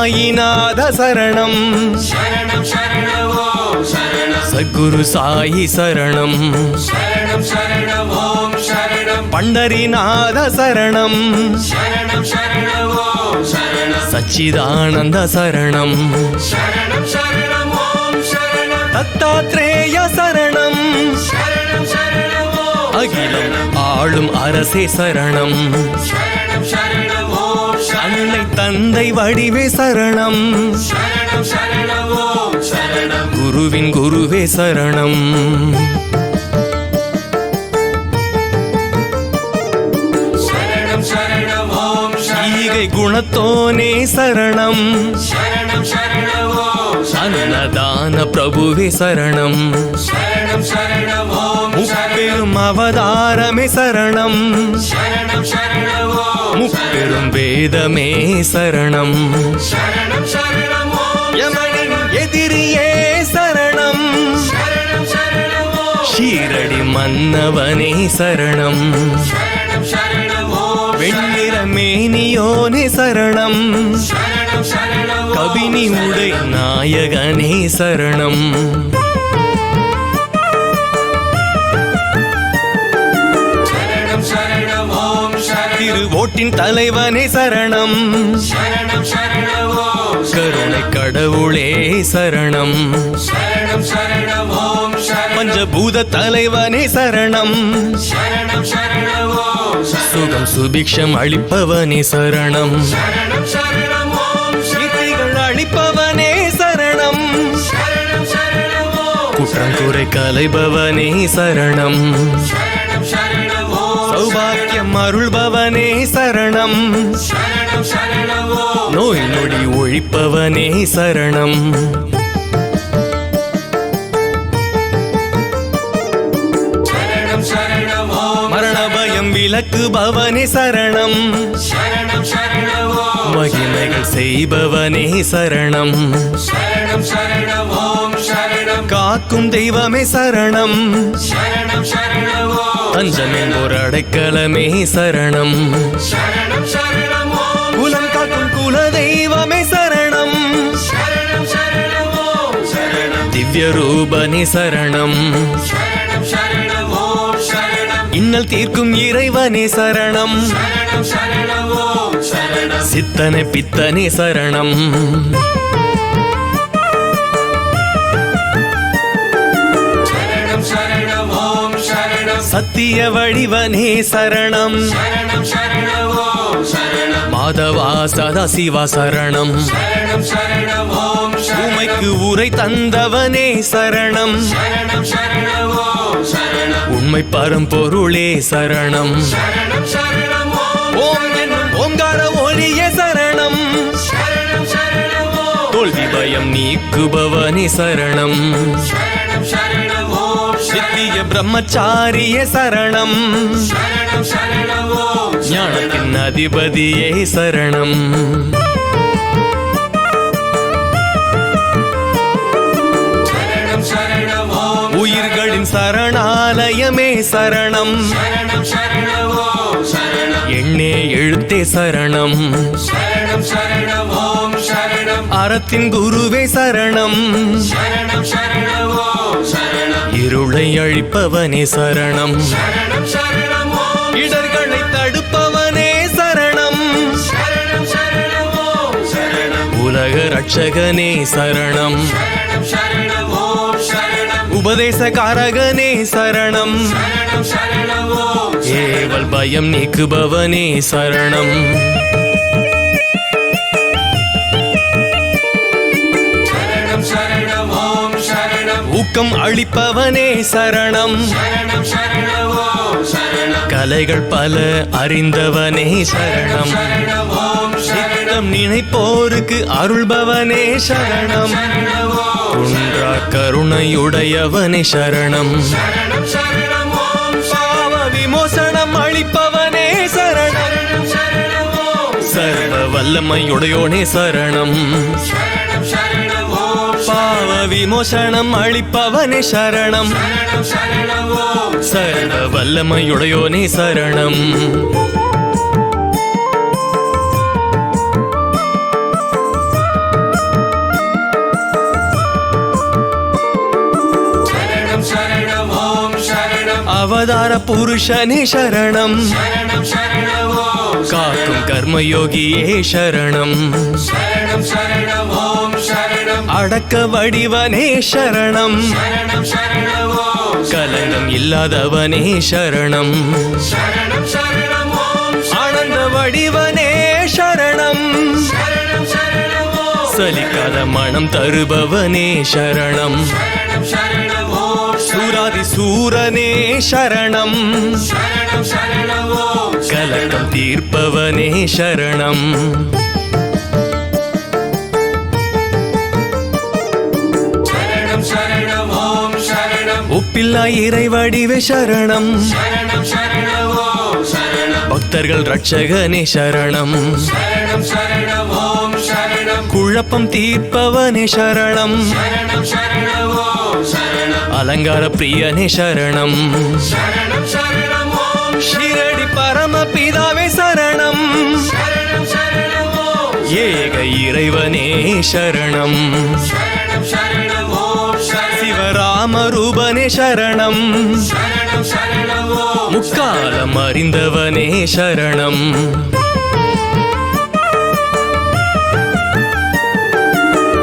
சாயிநாத சரணம் சரணம் சரணம் ஓம் சரணம் சத்குரு சாயி சரணம் சரணம் சரணம் ஓம் சரணம் பண்டரிநாத சரணம் சரணம் சரணம் ஓம் சரணம் சச்சிதானந்த சரணம் சரணம் சரணம் ஓம் சரணம் தத்தாத்ரேய சரணம் சரணம் சரணம் ஓம் அகிலம் ஆளும் அரசே சரணம் சரணம் சரணம் ஓம் அன்னை தந்தை வடிவே சரணம் சரணம் சரணம் ஓம் சரணம் குருவின் குருவே சரணம் சரணம் சரணம் ஓம் ஈகை குணத்தோனே சரணம் சரணம் சரணம் ஓம் அன்னதான பிரபுவே சரணம் சரணம் சரணம் ஓம் முப்பெரும் அவதாரமே சரணம் சரணம் சரணம் ஓம் முப்பெரும் வேதமே சரணம் சரணம் சரணம் ஓம் யமனின் எதிரியே சரணம் சரணம் சரணம் ஓம் ஷீரடி மன்னவனே சரணம் சரணம் சரணம் ஓம் வெண்ணிற மேனியோனே சரணம் சரணம் சரணம் ஓம் கபினி உடை நாயகனே சரணம் சரணம் சரணம் ஓம் திருவோட்டின் தலைவனே சரணம் சரணம் சரணம் ஓம் கருணை கடவுளே சரணம் சரணம் சரணம் ஓம் பஞ்சபூத தலைவனே சரணம் சரணம் சரணம் ஓம் சுகம் சுபிக்ஷம் அளிப்பவனே சரணம் சரணம் சரணம் ஓம் சித்திகள் அளிப்பவனே சரணம் சரணம் சரணம் ஓம் குற்றம் குறை கலைபவனே சரணம் சரணம் சரணம் ஓம் சௌபாக்கியம் அருள்பவனே சரணம் சரணம் சரணம் ஓம் நோய் நொடி ஒழிப்பவனே சரணம் சரணம் சரணம் ஓம் மரண பயம் விலக்குபவனே சரணம் சரணம் சரணம் ஓம் மகிமைகள் செய்பவனே சரணம் சரணம் சரணம் ஓம் சரணம் காக்கும் தெய்வமே சரணம் சரணம் சரணம் ஓம் தஞ்சமென் ஒரு அடைக்கலமே சரணம் சரணம் சரணம் ஓம் குலம் காக்கும் குல தெய்வமே சரணம் சரணம் சரணம் ஓம் சரணம் திவ்ய ரூபனே சரணம் சரணம் சரணம் ஓம் சரணம் இன்னல் தீர்க்கும் இறைவனே சரணம் சரணம் சரணம் ஓம் சரணம் சித்தனை பித்தனே சரணம் சரணம் சரணம் ஓம் சரணம் சத்திய வடிவனே சரணம் சரணம் சரணம் ஓம் சரணம் மாதவா சதாசிவா சரணம் சரணம் சரணம் ஓம் உமைக்கு உரை தந்தவனே சரணம் சரணம் சரணம் ஓம் சரணம் உண்மை பரம்பொருளே சரணம் சரணம் சரணம் ஓம் ஓம் என்னும் ஓங்கார ஒளியே சரணம் சரணம் சரணம் ஓம் தோல்வி பயம் நீக்குபவனே சரணம் சரணம் சரணம் ஓம் சித்திய பிரம்மச்சாரிய சரணம் சரணம் சரணம் ஓம் ஞானத்தின் அதிபதியே சரணம் சரணம் சரணம் ஓம் உயிர்களின் சரணாலயமே சரணம் சரணம் சரணம் ஓம் சரணம் எண்ணே எழுத்தே சரணம் சரணம் சரணம் ஓம் சரணம் அறத்தின் குருவே சரணம் சரணம் சரணம் ஓம் சரணம் இருளை அழிப்பவனே சரணம் சரணம் சரணம் ஓம் இடர்களை தடுப்பவனே சரணம் சரணம் சரணம் ஓம் சரணம் உலக ரட்சகனே சரணம் சரணம் சரணம் ஓம் சரணம் உபதேசகாரகனே சரணம் சரணம் சரணம் ஓம் ஏவல் பயம் நீக்குபவனே சரணம் சரணம் சரணம் ஓம் சரணம் ஊக்கம் அளிப்பவனே சரணம் சரணம் சரணம் ஓம் சரணம் கலைகள் பல அறிந்தவனே சரணம் சரணம் ஓம் சரணம் சித்தம் நினைப்போருக்கு அருள்பவனே சரணம் சரணம் ஓம் குன்றா கருணையுடையவனே சரணம் சரணம் சரணம் ஓம் பாவ விமோசனம் அளிப்பவனே சரணம் சரணம் சரணம் ஓம் சர்வ வல்லமையுடையோனே சரணம் சரணம் சரணம் ஓம் பாவ விமோசனம் அளிப்பவனே சரணம் சரணம் சரணம் ஓம் சர்வ வல்லமையுடையோனே சரணம் அவதார புருஷனே சரணம் சரணம் சரணம் ஓம் காக்கும் கர்மயோகியே சரணம் சரணம் சரணம் ஓம் சரணம் அடக்க வடிவனே சரணம் சரணம் சரணம் ஓம் கலங்கம் இல்லாதவனே சரணம் சரணம் சரணம் ஓம் ஆனந்த வடிவனே சரணம் சரணம் சரணம் ஓம் சலிக்காத மனம் தருபவனே சரணம் சரணம் சரணம் ஓம் சூராதி சூரனே சரணம் சரணம் சரணம் ஓம் கலக்கம் தீர்ப்பவனே சரணம் சரணம் சரணம் ஓம் சரணம் ஒப்பில்லா இறைவடிவே சரணம் சரணம் சரணம் ஓம் சரணம் பக்தர்கள் ரட்சகனே சரணம் சரணம் சரணம் ஓம் சரணம் குழப்பம் தீர்ப்பவனே சரணம் சரணம் சரணம் ஓம் சரணம் அலங்கார பிரியனே சரணம் சரணம் சரணம் ஓம் ஷீரடி பரமபிதாவே சரணம் சரணம் சரணம் ஓம் ஏக இறைவனே சரணம் சரணம் சரணம் ஓம் சரணம் சிவராம ரூபனே சரணம் சரணம் சரணம் ஓம் முக்காலம் அறிந்தவனே சரணம்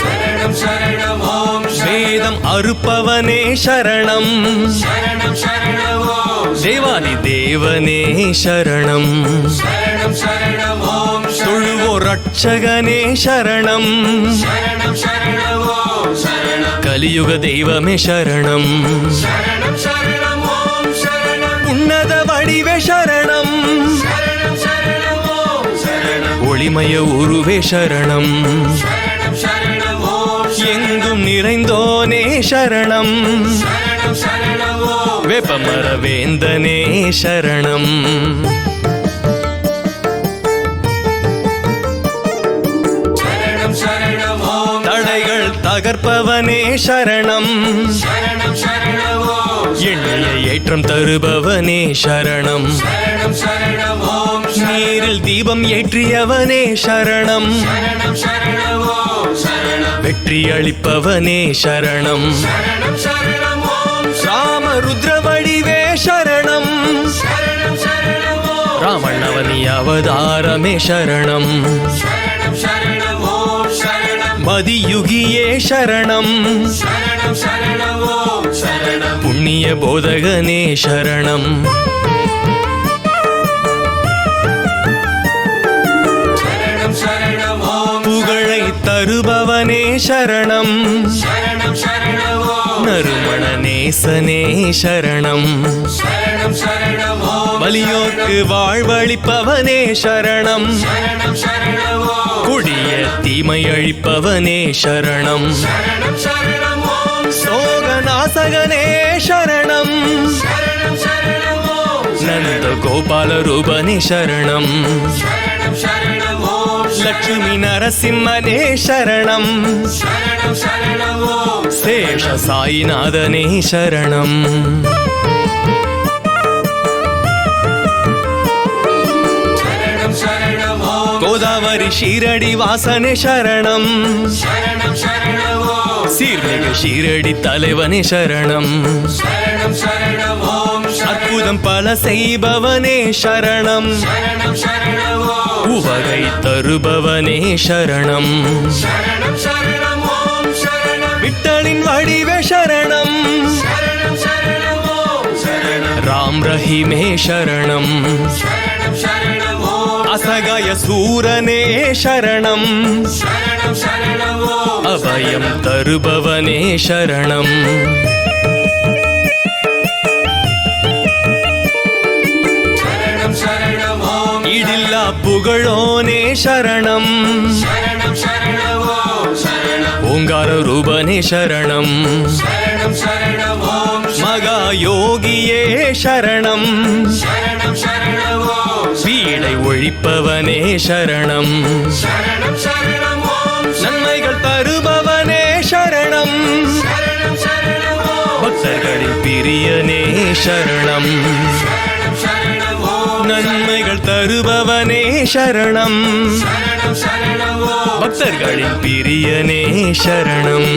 சரணம் சரணம் ஓம் வேதம் அறுப்பவனே சரணம் சரணம் சரணம் ஓம் தேவாதி தேவனே சரணம் சரணம் சரணம் ஓம் தொழுவோ ரட்சகனே சரணம் சரணம் சரணம் ஓம் சரணம் கலியுக தெய்வமே சரணம் சரணம் சரணம் ஓம் சரணம் உன்னத வடிவே சரணம் சரணம் சரணம் ஓம் சரணம் ஒளிமய உருவே சரணம் சரணம் சரணம் ஓம் எங்கும் நிறைந்தோனே சரணம் சரணம் சரணம் ஓம் வேப்பமர வேந்தனே சரணம் சரணம் சரணம் ஓம் தடைகள் தகர்ப்பவனே சரணம் சரணம் சரணம் ஓம் எண்ணிய ஏற்றம் தருபவனே சரணம் சரணம் சரணம் ஓம் நீரில் தீபம் ஏற்றியவனே சரணம் சரணம் சரணம் ஓம் சரணம் வெற்றி அளிப்பவனே சரணம் சரணம் சரணம் ஓம் ராம ருத்ர வடிவே சரணம் சரணம் சரணம் ஓம் ராமண்ணவனி அவதாரமே சரணம் சரணம் சரணம் ஓம் சரணம் மதியுகியே சரணம் சரணம் சரணம் ஓம் சரணம் புண்ணிய போதகனே சரணம் சரணம் சரணம் ஓம் புகழை தருபவனே சரணம் சரணம் சரணம் ஓம் நறுமண நேசனே சரணம் சரணம் சரணம் ஓம் வலியோர்க்கு வாழ்வளிப்பவனே சரணம் சரணம் சரணம் ஓம் கொடிய தீமை அழிப்பவனே சரணம் சரணம் சரணம் ஓம் சோகநாசகனே சரணம் சரணம் சரணம் ஓம் நந்த கோபால ரூபனே சரணம் சரணம் சரணம் ஓம் லட்சுமி நரசிம்மனே சரணம் சரணம் சரணம் ஓம் சேஷ சாயிநாதனே சரணம் சரணம் சரணம் ஓம் கோதாவரி ஷீரடி வாசனே சரணம் சரணம் சரணம் ஓம் சீர்மிகு ஷீரடி தலைவனே சரணம் சரணம் சரணம் ஓம் அற்புதம் பல செய்பவனே சரணம் சரணம் சரணம் ஓம் உவகை தருபவனே சரணம் சரணம் சரணம் ஓம் சரணம் விட்டலின் வடிவே சரணம் சரணம் சரணம் ஓம் சரணம் ராம் ரஹீமே சரணம் சரணம் சரணம் ஓம் அசகாய சூரனே சரணம் சரணம் சரணம் ஓம் அபயம் தருபவனே சரணம் சரணம் சரணம் ஓம் இடில்லா புகழோனே சரணம் சரணம் சரணம் ஓம் சரணம் ஓங்கார ரூபனே சரணம் சரணம் சரணம் ஓம் மகா யோகியே சரணம் சரணம் சரணம் ஓம் வீடை ஒழிப்பவனே சரணம் சரணம் சரணம் ஓம் நன்மைகள் தருபவனே சரணம் சரணம் சரணம் ஓம் பக்தர்களின் பிரியனே சரணம் சரணம் சரணம் ஓம் நன்மைகள் தருபவனே சரணம் சரணம் சரணம் ஓம் பக்தர்களின் பிரியனே சரணம்